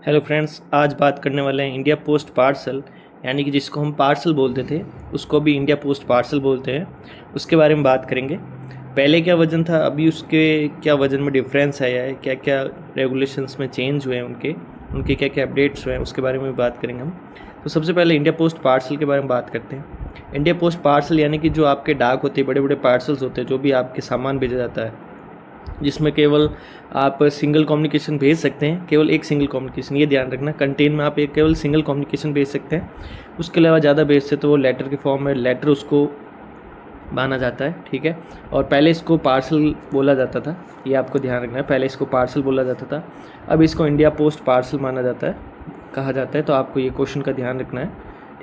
Hello friends, आज बात करने वाले हैं इंडिया पोस्ट पार्सल, यानी कि जिसको हम पार्सल बोलते थे उसको भी इंडिया पोस्ट पार्सल बोलते हैं। उसके बारे में बात करेंगे। पहले क्या वज़न था, अभी उसके क्या वज़न में डिफरेंस आया है, क्या क्या रेगुलेशंस में चेंज हुए हैं, उनके क्या क्या अपडेट्स हुए हैं, उसके बारे में बात करेंगे हम। तो सबसे पहले इंडिया पोस्ट पार्सल के बारे में बात करते हैं। इंडिया पोस्ट पार्सल यानी कि जो आपके डाक होते हैं, बड़े बड़े पार्सल्स होते हैं, जो भी आपके सामान भेजा जाता है, जिसमें केवल आप सिंगल कम्युनिकेशन भेज सकते हैं, केवल एक सिंगल कम्युनिकेशन, ये ध्यान रखना। कंटेन में आप एक केवल सिंगल कम्युनिकेशन भेज सकते हैं, उसके अलावा ज़्यादा भेजते तो वो लेटर के फॉर्म में लेटर उसको माना जाता है, ठीक है। और पहले इसको पार्सल बोला जाता था, ये आपको ध्यान रखना है। पहले इसको पार्सल बोला जाता था, अब इसको इंडिया पोस्ट पार्सल माना जाता है, कहा जाता है। तो आपको ये क्वेश्चन का ध्यान रखना है,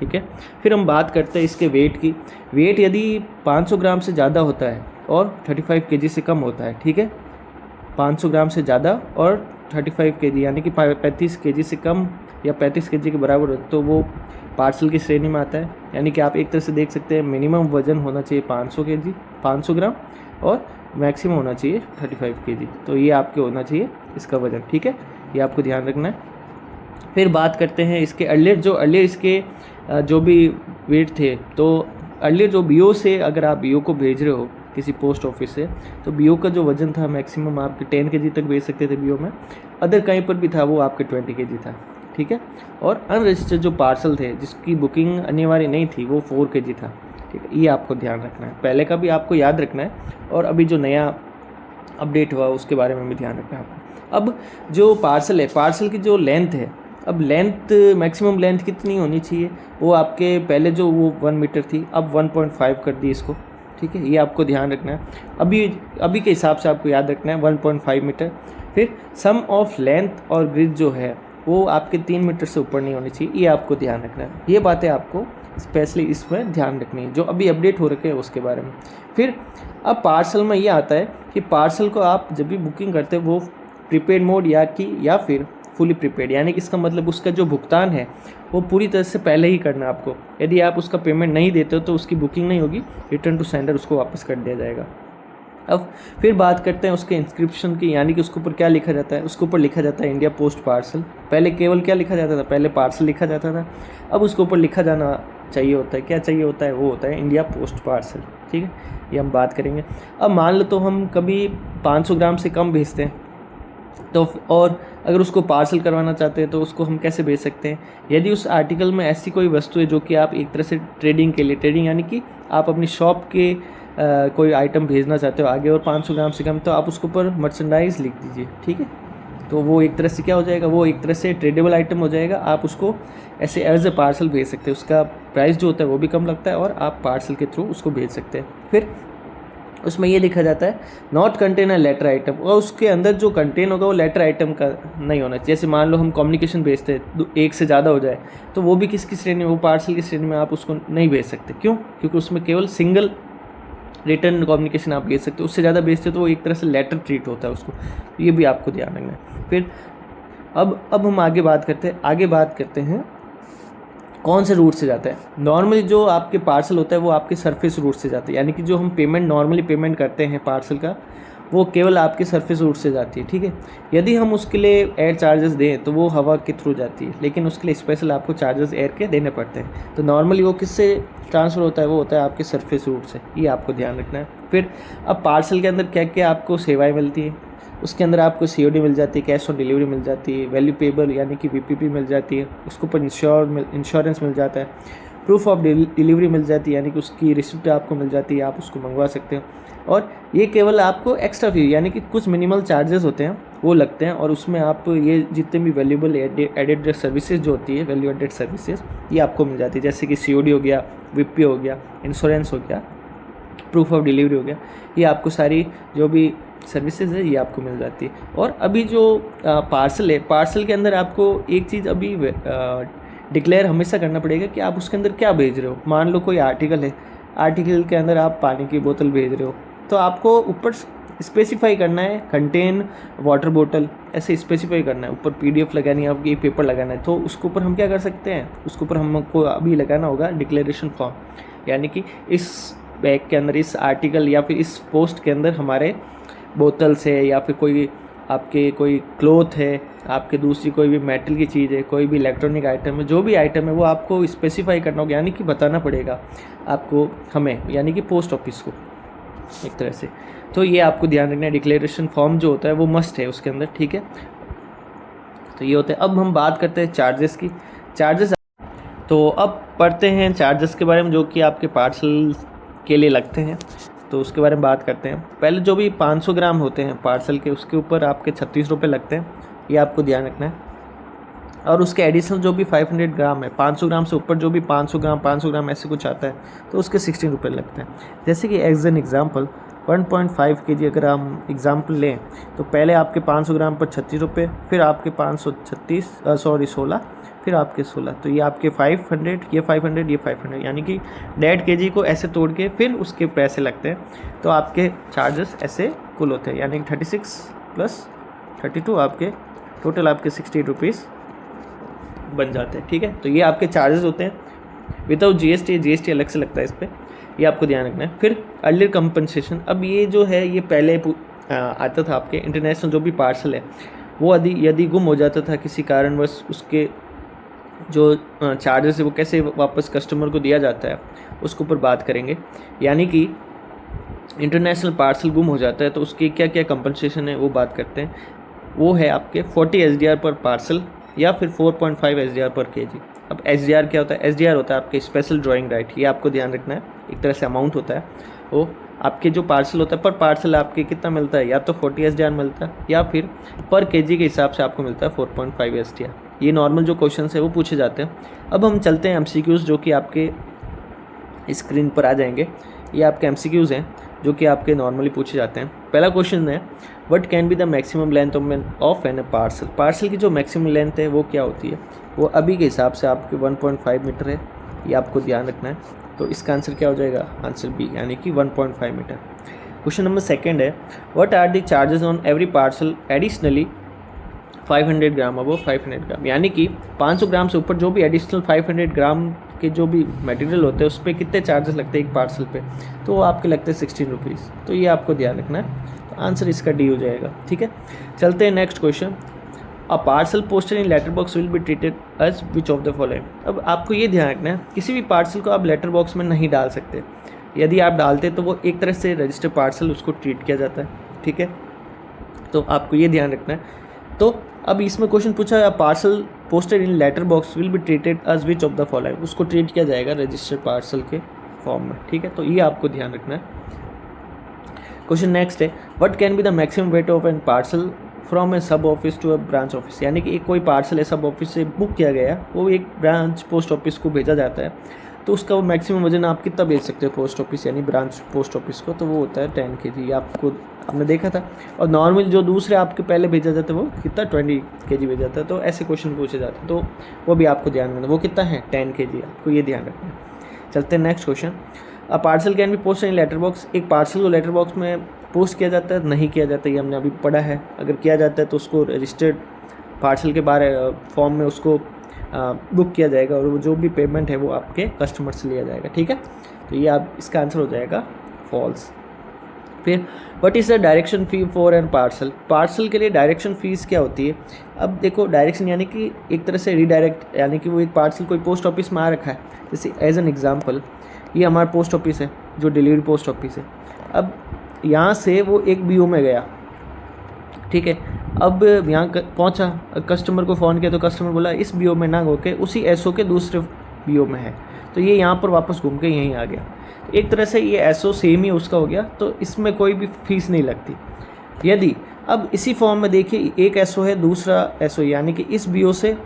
ठीक है। फिर हम बात करते हैं इसके वेट की। वेट यदि 500 ग्राम से ज़्यादा होता है और 35 केजी से कम होता है, ठीक है। 500 ग्राम से ज़्यादा और 35 केजी यानी कि 35 केजी से कम या 35 केजी के बराबर हो तो वो पार्सल की श्रेणी में आता है। यानी कि आप एक तरह से देख सकते हैं, मिनिमम वज़न होना चाहिए 500 केजी 500 ग्राम और मैक्सिमम होना चाहिए 35 केजी। तो ये आपके होना चाहिए इसका वज़न, ठीक है। ये आपको ध्यान रखना है। फिर बात करते हैं इसके अर्लियर इसके जो भी वेट थे। तो अर्लियर जो बीओ से, अगर आप बीओ को भेज रहे हो किसी पोस्ट ऑफिस से, तो बीओ का जो वज़न था मैक्सिमम आपके 10 केजी तक भेज सकते थे बीओ में। अदर कहीं पर भी था वो आपके 20 केजी था, ठीक है। और अनरजिस्टर्ड जो पार्सल थे जिसकी बुकिंग अनिवार्य नहीं थी वो 4 केजी था, ठीक है। ये आपको ध्यान रखना है, पहले का भी आपको याद रखना है और अभी जो नया अपडेट हुआ उसके बारे में भी ध्यान रखना है आपको। अब जो पार्सल है, पार्सल की जो लेंथ है, अब लेंथ मैक्सिमम लेंथ कितनी होनी चाहिए, वो आपके पहले जो वो 1 मीटर थी अब 1.5 कर दी इसको, ठीक है। ये आपको ध्यान रखना है, अभी के हिसाब से आपको याद रखना है 1.5 मीटर। फिर सम ऑफ लेंथ और ब्रिज जो है वो आपके 3 मीटर से ऊपर नहीं होनी चाहिए, ये आपको ध्यान रखना है। ये बातें आपको स्पेशली इसमें ध्यान रखनी है जो अभी अपडेट हो रखे हैं उसके बारे में। फिर अब पार्सल में ये आता है कि पार्सल को आप जब भी बुकिंग करते हैं वो प्रीपेड मोड या फिर फुली प्रीपेड, यानी कि इसका मतलब उसका जो भुगतान है वो पूरी तरह से पहले ही करना है आपको। यदि आप उसका पेमेंट नहीं देते हो तो उसकी बुकिंग नहीं होगी, रिटर्न टू सेंडर उसको वापस कर दिया जाएगा। अब फिर बात करते हैं उसके इंस्क्रिप्शन की, यानी कि उसके ऊपर क्या लिखा जाता है। उसके ऊपर लिखा जाता है इंडिया पोस्ट पार्सल। पहले केवल क्या लिखा जाता था, पहले पार्सल लिखा जाता था, अब उसके ऊपर लिखा जाना चाहिए होता है, क्या चाहिए होता है, वो होता है इंडिया पोस्ट पार्सल, ठीक है। ये हम बात करेंगे। अब मान लो तो हम कभी 500 ग्राम से कम भेजते हैं, तो और अगर उसको पार्सल करवाना चाहते हैं तो उसको हम कैसे भेज सकते हैं। यदि उस आर्टिकल में ऐसी कोई वस्तु है जो कि आप एक तरह से ट्रेडिंग के लिए, ट्रेडिंग यानी कि आप अपनी शॉप के कोई आइटम भेजना चाहते हो आगे और 500 ग्राम से कम, तो आप उसके ऊपर मर्चेंडाइज लिख दीजिए, ठीक है। तो वो एक तरह से क्या हो जाएगा, वो एक तरह से ट्रेडेबल आइटम हो जाएगा। आप उसको ऐसे एज ए पार्सल भेज सकते हैं, उसका प्राइस जो होता है वो भी कम लगता है और आप पार्सल के थ्रू उसको भेज सकते हैं। फिर उसमें ये लिखा जाता है not contain a letter item, और उसके अंदर जो कंटेन होगा वो लेटर आइटम का नहीं होना चाहिए। जैसे मान लो हम कम्युनिकेशन भेजते हैं, एक से ज़्यादा हो जाए तो वो भी किसकी श्रेणी में, वो पार्सल की श्रेणी में आप उसको नहीं भेज सकते। क्यों? क्योंकि उसमें केवल सिंगल रिटर्न कम्युनिकेशन आप भेज सकते हो, उससे ज़्यादा भेजते हो तो वो एक तरह से लेटर ट्रीट होता है उसको। ये भी आपको ध्यान रखना है। फिर अब हम आगे बात करते हैं कौन से रूट से जाता है। नॉर्मली जो आपके पार्सल होता है वो आपके सरफेस रूट से जाता है, यानी कि जो हम नॉर्मली पेमेंट करते हैं पार्सल का वो केवल आपके सरफेस रूट से जाती है, ठीक है। यदि हम उसके लिए एयर चार्जेस दें तो वो हवा के थ्रू जाती है, लेकिन उसके लिए स्पेशल आपको चार्जेस एयर के देने पड़ते हैं। तो नॉर्मली वो किससे ट्रांसफ़र होता है, वो होता है आपके सरफेस रूट से, ये आपको ध्यान रखना है। फिर अब पार्सल के अंदर क्या क्या आपको सेवाएँ मिलती है, उसके अंदर आपको सीओडी मिल जाती है, कैश ऑन डिलीवरी मिल जाती है, वैल्यू पेबल यानी कि वीपीपी मिल जाती है, उसके ऊपर इंश्योरेंस मिल जाता है, प्रूफ ऑफ डिलीवरी मिल जाती है, यानी कि उसकी रिसिप्ट आपको मिल जाती है, आप उसको मंगवा सकते हो। और ये केवल आपको एक्स्ट्रा फी यानी कि कुछ मिनिमल चार्जेस होते हैं वो लगते हैं, और उसमें आप ये जितने भी वैल्यूबल एडेड सर्विसेज जो होती है, वैल्यू एडेड सर्विसेज, ये आपको मिल जाती है। जैसे कि सीओडी हो गया, वीपी हो गया, इंश्योरेंस हो गया, प्रूफ ऑफ डिलीवरी हो गया, ये आपको सारी जो भी सर्विसेज है ये आपको मिल जाती है। और अभी जो पार्सल है, पार्सल के अंदर आपको एक चीज़ अभी डिक्लेयर हमेशा करना पड़ेगा कि आप उसके अंदर क्या भेज रहे हो। मान लो कोई आर्टिकल है, आर्टिकल के अंदर आप पानी की बोतल भेज रहे हो, तो आपको ऊपर स्पेसिफाई करना है कंटेन वाटर बोतल, ऐसे स्पेसिफाई करना है, ऊपर पीडीएफ लगानी है, आपकी पेपर लगाना है। तो उसके ऊपर हम क्या कर सकते हैं, उसके ऊपर हमको अभी लगाना होगा डिक्लेरेशन फॉर्म, यानी कि इस बैग के अंदर, इस आर्टिकल या फिर इस पोस्ट के अंदर हमारे बोतल से या फिर कोई आपके कोई क्लोथ है, आपके दूसरी कोई भी मेटल की चीज़ है, कोई भी इलेक्ट्रॉनिक आइटम है, जो भी आइटम है वो आपको स्पेसिफाई करना होगा, यानी कि बताना पड़ेगा आपको, हमें यानी कि पोस्ट ऑफिस को एक तरह से। तो ये आपको ध्यान रखना है, डिक्लेरेशन फॉर्म जो होता है वो मस्ट है उसके अंदर, ठीक है। तो ये होता है। अब हम बात करते हैं चार्जेस की। चार्जेस, तो अब पढ़ते हैं चार्जेस के बारे में जो कि आपके पार्सल के लिए लगते हैं, तो उसके बारे में बात करते हैं। पहले जो भी 500 ग्राम होते हैं पार्सल के, उसके ऊपर आपके 36 रुपये लगते हैं, ये आपको ध्यान रखना है। और उसके एडिशनल जो भी 500 ग्राम है, 500 ग्राम से ऊपर जो भी 500 ग्राम ऐसे कुछ आता है, तो उसके 16 रुपये लगते हैं। जैसे कि एज एन एग्जाम्पल 1.5 kg अगर हम एग्जाम्पल लें, तो पहले आपके 500 ग्राम पर 36 रुपये, फिर आपके 16, फिर आपके 16, तो ये आपके 500, ये 500, ये 500, यानी कि 1.5 kg को ऐसे तोड़ के फिर उसके पैसे लगते हैं। तो आपके चार्जेस ऐसे कुल होते हैं, यानी कि 36 + 32 आपके टोटल आपके 60 रुपीज़ बन जाते हैं, ठीक है। तो ये आपके चार्जेस होते हैं विदाउट जीएसटी। जीएसटी अलग से लगता है इस पर, ये आपको ध्यान रखना है। फिर अर्लियर कंपनसेशन, अब ये जो है ये पहले आता था आपके इंटरनेशनल जो भी पार्सल है, वो यदि गुम हो जाता था किसी कारणवश, उसके जो चार्जेस है वो कैसे वापस कस्टमर को दिया जाता है, उसके ऊपर बात करेंगे। यानी कि इंटरनेशनल पार्सल गुम हो जाता है तो उसकी क्या क्या कंपनसेशन है वो बात करते हैं। वो है आपके 40 SDR पर पार्सल या फिर 4.5 SDR पर kg। अब SDR क्या होता है? SDR होता है आपके स्पेशल ड्राइंग राइट, ये आपको ध्यान रखना है। एक तरह से अमाउंट होता है वो आपके जो पार्सल होता है, पर पार्सल आपके कितना मिलता है, या तो 40 SDR मिलता है या फिर पर kg के हिसाब से आपको मिलता है 4.5 SDR। ये नॉर्मल जो क्वेश्चन है वो पूछे जाते हैं। अब हम चलते हैं MCQs जो कि आपके स्क्रीन पर आ जाएंगे। ये आपके MCQs हैं जो कि आपके नॉर्मली पूछे जाते हैं। पहला क्वेश्चन है, what can be the maximum length of an parcel. Parcel की जो मैक्सिमम लेंथ है वो क्या होती है, वो अभी के हिसाब से आपके 1.5 मीटर है, ये आपको ध्यान रखना है। तो इसका आंसर क्या हो जाएगा, आंसर बी, यानी कि 1.5 मीटर। क्वेश्चन नंबर सेकंड है, what are the charges on every parcel additionally 500 gram above 500 gram, यानी कि 500 ग्राम से ऊपर जो भी एडिशनल 500 ग्राम के जो भी मटेरियल होते हैं उस पर कितने चार्जेस लगते हैं एक पार्सल पे, तो वो आपके लगते हैं 16 रुपीज़। तो ये आपको ध्यान रखना है, तो आंसर इसका डी हो जाएगा, ठीक है। चलते हैं next question, a parcel posted in letter box will be treated as which of the following. अब आपको ये ध्यान रखना है, किसी भी पार्सल को आप लेटर बॉक्स में नहीं डाल सकते, यदि आप डालते तो वो एक तरह से रजिस्टर्ड पार्सल उसको ट्रीट किया जाता है, ठीक है। तो आपको ये ध्यान रखना है। तो अब इसमें क्वेश्चन पूछा है, parcel posted in letter box will be treated as which of the following, उसको ट्रीट किया जाएगा रजिस्टर्ड पार्सल के फॉर्म में, ठीक है। तो ये आपको ध्यान रखना है। क्वेश्चन नेक्स्ट है, what can be the maximum weight of an parcel from a sub office to a branch office, यानी कि एक कोई पार्सल है सब ऑफिस से बुक किया गया, वो एक ब्रांच पोस्ट ऑफिस को भेजा जाता है, तो उसका वो मैक्सिमम वजन आप कितना भेज सकते हो पोस्ट ऑफिस यानी ब्रांच पोस्ट ऑफिस को, तो वो होता है 10 kg, आपने देखा था। और नॉर्मल जो दूसरे आपके पहले भेजा जाता है वो कितना 20 kg भेजा जाता है। तो ऐसे क्वेश्चन पूछे जाते हैं, तो वो भी आपको ध्यान रखना, वो कितना है 10 kg, आपको ये ध्यान रखना है। चलते हैं next question, a parcel can be post in letter box, एक पार्सल को लेटर बॉक्स में पोस्ट किया जाता है, नहीं किया जाता, ये हमने अभी पढ़ा है। अगर किया जाता है तो उसको रजिस्टर्ड पार्सल के बारे फॉर्म में उसको बुक किया जाएगा और वो जो भी पेमेंट है वो आपके कस्टमर से लिया जाएगा, ठीक है। तो ये आप इसका आंसर हो जाएगा फॉल्स। फिर what is the direction fee for an parcel, parcel के लिए डायरेक्शन फ़ीस क्या होती है। अब देखो डायरेक्शन यानी कि एक तरह से रीडायरेक्ट, यानी कि वो एक पार्सल कोई पोस्ट ऑफिस में आ रखा है, जैसे एज एन एग्जांपल ये हमारा पोस्ट ऑफिस है जो डिलीवरी पोस्ट ऑफिस है। अब यहाँ से वो एक BO में गया, ठीक है। अब यहाँ पहुँचा, कस्टमर को फ़ोन किया तो कस्टमर बोला इस BO में ना होके उसी SO के दूसरे BO में है, तो ये यहाँ पर वापस घूम के यहीं आ गया। एक तरह से ये SO सेम ही उसका हो गया, तो इसमें कोई भी फीस नहीं लगती। यदि अब इसी फॉर्म में देखिए एक SO है दूसरा SO, यानी कि इस BO से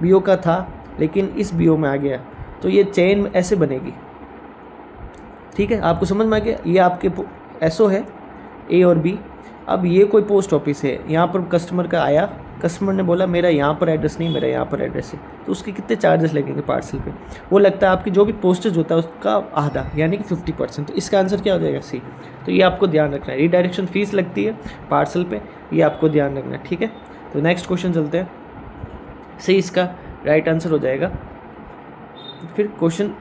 BO का था लेकिन इस BO में आ गया, तो ये चेन ऐसे बनेगी, ठीक है। आपको समझ में आ गया, ये आपके SO है A और B। अब ये कोई पोस्ट ऑफिस है, यहाँ पर कस्टमर का आया, कस्टमर ने बोला मेरा यहाँ पर एड्रेस नहीं, मेरा यहाँ पर एड्रेस है, तो उसके कितने चार्जेस लगेंगे पार्सल पे, वो लगता है आपकी जो भी पोस्टेज होता है उसका आधा, यानी कि 50%। तो इसका आंसर क्या हो जाएगा, सी। तो ये आपको ध्यान रखना है, रीडायरेक्शन फ़ीस लगती है पार्सल पे, ये आपको ध्यान रखना है, ठीक है। तो नेक्स्ट क्वेश्चन चलते हैं, सी इसका राइट आंसर हो जाएगा। फिर क्वेश्चन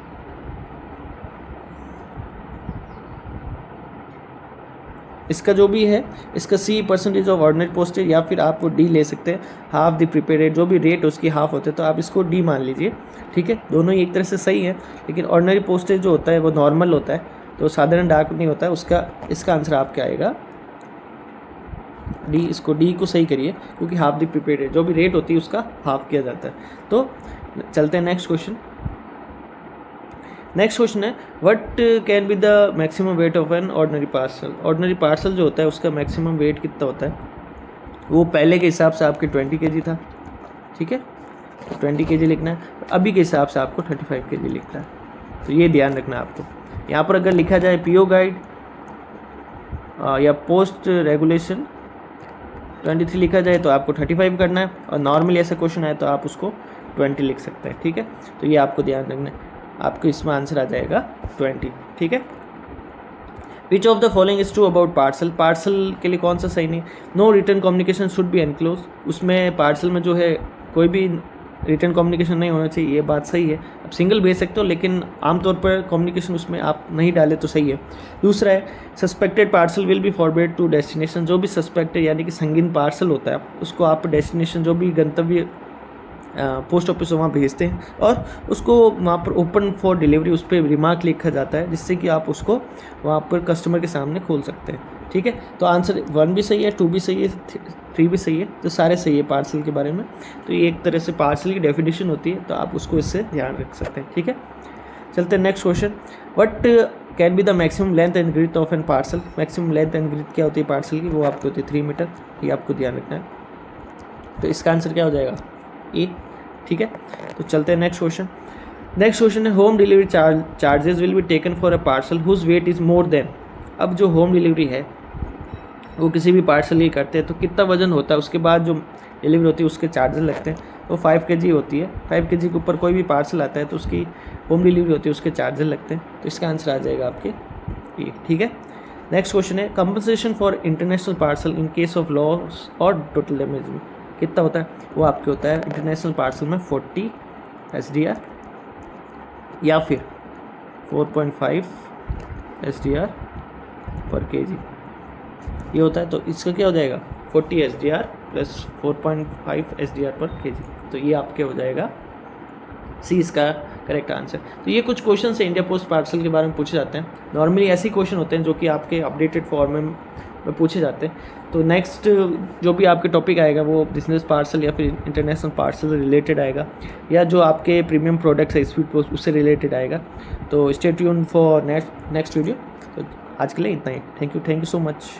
इसका जो भी है इसका C% ऑफ ऑर्डिनरी पोस्टेज, या फिर आप D ले सकते हैं, हाफ द प्रीपेड रेट, जो भी रेट उसकी हाफ होते हैं तो आप इसको D मान लीजिए, ठीक है। दोनों ही एक तरह से सही है, लेकिन ऑर्डिनरी पोस्टेज जो होता है वो नॉर्मल होता है, तो साधारण डाक नहीं होता है उसका। इसका आंसर आपका आएगा D। इसको D को सही करिए, क्योंकि हाफ द प्रीपेड रेट, जो भी रेट होती है उसका हाफ किया जाता है। तो चलते हैं नेक्स्ट क्वेश्चन। नेक्स्ट क्वेश्चन है what can be the maximum weight of an ordinary parcel. Ordinary parcel जो होता है उसका मैक्सिमम वेट कितना होता है? वो पहले के हिसाब से आपके 20 kg था, ठीक है, तो 20 kg लिखना है। अभी के हिसाब से आपको 35 kg लिखना है, तो ये ध्यान रखना है आपको। यहाँ पर अगर लिखा जाए PO गाइड या पोस्ट रेगुलेशन 23 लिखा जाए तो आपको 35 करना है, और नॉर्मली ऐसा क्वेश्चन आए तो आप उसको 20 लिख सकते हैं, ठीक है। तो ये आपको ध्यान रखना है, आपको इसमें आंसर आ जाएगा 20, ठीक है। Which of the following is true about parcel. Parcel के लिए कौन सा सही नहीं? No return communication should be enclose. उसमें पार्सल में जो है कोई भी रिटर्न कम्युनिकेशन नहीं होना चाहिए, ये बात सही है। आप सिंगल भेज सकते हो, लेकिन आमतौर पर कम्युनिकेशन उसमें आप नहीं डालें तो सही है। दूसरा है suspected parcel will be forwarded to destination. जो भी सस्पेक्टेड यानी कि संगीन पार्सल होता है उसको आप डेस्टिनेशन, जो भी गंतव्य पोस्ट ऑफिस वहाँ भेजते हैं, और उसको वहाँ पर ओपन फॉर डिलीवरी उस पर रिमार्क लिखा जाता है, जिससे कि आप उसको वहाँ पर कस्टमर के सामने खोल सकते हैं, ठीक है। तो आंसर 1 भी सही है, 2 भी सही है, 3 भी सही है, तो सारे सही है पार्सल के बारे में। तो ये एक तरह से पार्सल की डेफिनेशन होती है, तो आप उसको इससे ध्यान रख सकते हैं, ठीक है। चलते हैं next question. What can be the maximum length and girth of an parcel. Maximum length and girth क्या होती है पार्सल की? वो आपकी होती है 3 मीटर, ये आपको ध्यान रखना है। तो इसका आंसर क्या हो जाएगा? ए, ठीक है। तो चलते हैं नेक्स्ट क्वेश्चन। नेक्स्ट क्वेश्चन है home delivery charges will be taken for a parcel whose weight is more than. अब जो होम डिलीवरी है वो किसी भी पार्सल ही करते हैं, तो कितना वजन होता है उसके बाद जो डिलीवरी होती है उसके चार्जेस लगते हैं, वो 5 kg होती है। 5 kg के ऊपर कोई भी पार्सल आता है तो उसकी होम डिलीवरी होती है, उसके चार्जेस लगते हैं। तो इसका आंसर आ जाएगा आपके ये, ठीक है। नेक्स्ट क्वेश्चन है compensation for international parcel in case of loss और टोटल डैमेज में कितना होता है? वो आपके होता है इंटरनेशनल पार्सल में 40 SDR या फिर 4.5 SDR पर kg, ये होता है। तो इसका क्या हो जाएगा? 40 SDR प्लस 4.5 SDR पर kg। तो ये आपके हो जाएगा सी इसका करेक्ट आंसर। तो ये कुछ क्वेश्चन है इंडिया पोस्ट पार्सल के बारे में पूछे जाते हैं। नॉर्मली ऐसे क्वेश्चन होते हैं जो कि आपके अपडेटेड फॉर्म में पूछे जाते हैं। तो नेक्स्ट जो भी आपके टॉपिक आएगा वो बिजनेस पार्सल या फिर इंटरनेशनल पार्सल से रिलेटेड आएगा, या जो आपके प्रीमियम प्रोडक्ट्स है स्पीड पोस्ट उससे रिलेटेड आएगा। तो stay tune for next video. तो आज के लिए इतना ही। Thank you so much.